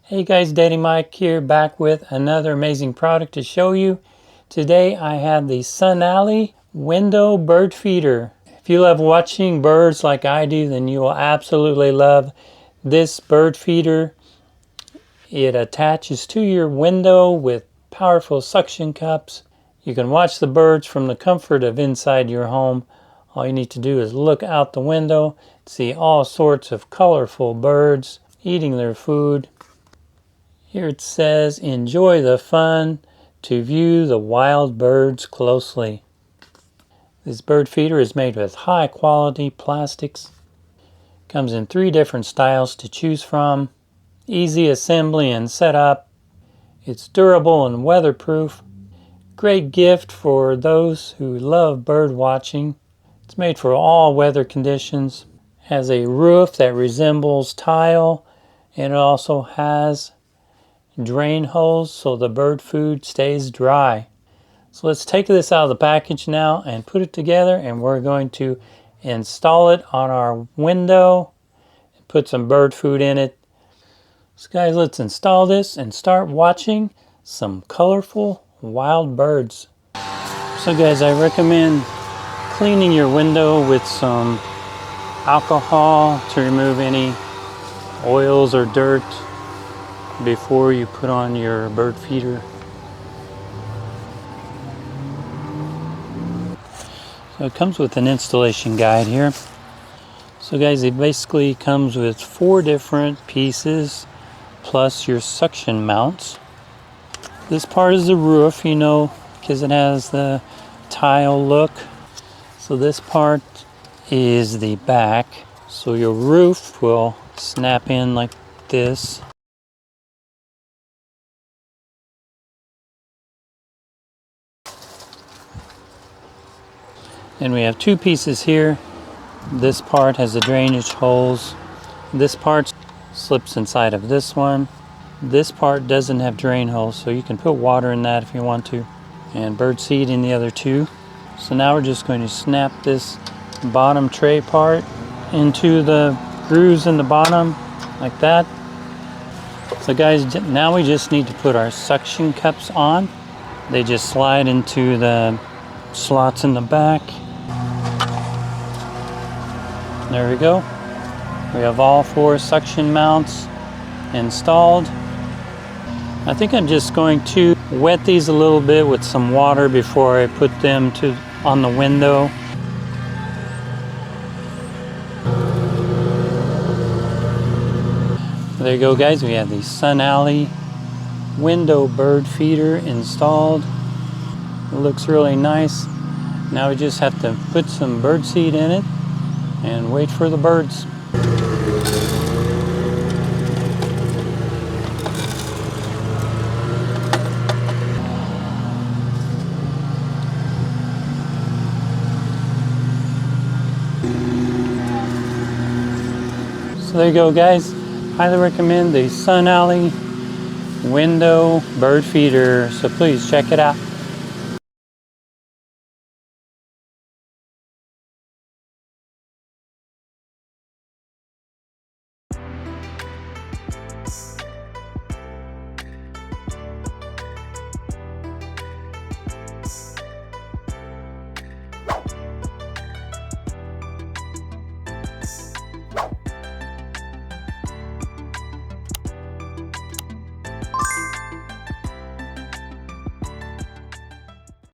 Hey guys, Daddy Mike here, back with another amazing product to show you. Today I have the SUNALLY window bird feeder. If you love watching birds like I do, then you will absolutely love this bird feeder. It attaches to your window with powerful suction cups. You can watch the birds from the comfort of inside your home. All you need to do is look out the window, see all sorts of colorful birds eating their food. Here it says, enjoy the fun to view the wild birds closely. This bird feeder is made with high quality plastics. Comes in 3 different styles to choose from. Easy assembly and setup. It's durable and weatherproof. Great gift for those who love bird watching. It's made for all weather conditions. Has a roof that resembles tile, and it also has drain holes so the bird food stays dry. So let's take this out of the package now and put it together, and we're going to install it on our window and put some bird food in it. So guys, let's install this and start watching some colorful wild birds. So guys, I recommend cleaning your window with some alcohol to remove any oils or dirt before you put on your bird feeder. So it comes with an installation guide here. So guys, it basically comes with 4 different pieces plus your suction mounts. This part is the roof, you know, because it has the tile look. So this part is the back. So your roof will snap in like this. And we have 2 pieces here. This part has the drainage holes. This part slips inside of this one. This part doesn't have drain holes, so you can put water in that if you want to. And bird seed in the other 2. So now we're just going to snap this bottom tray part into the grooves in the bottom, like that. So guys, now we just need to put our suction cups on. They just slide into the slots in the back. There we go. We have all 4 suction mounts installed. I think I'm just going to wet these a little bit with some water before I put them on the window. There you go guys, we have the SUNALLY window bird feeder installed. It looks really nice. Now we just have to put some bird seed in it and wait for the birds. So there you go guys. Highly recommend the SUNALLY window bird feeder. So please check it out.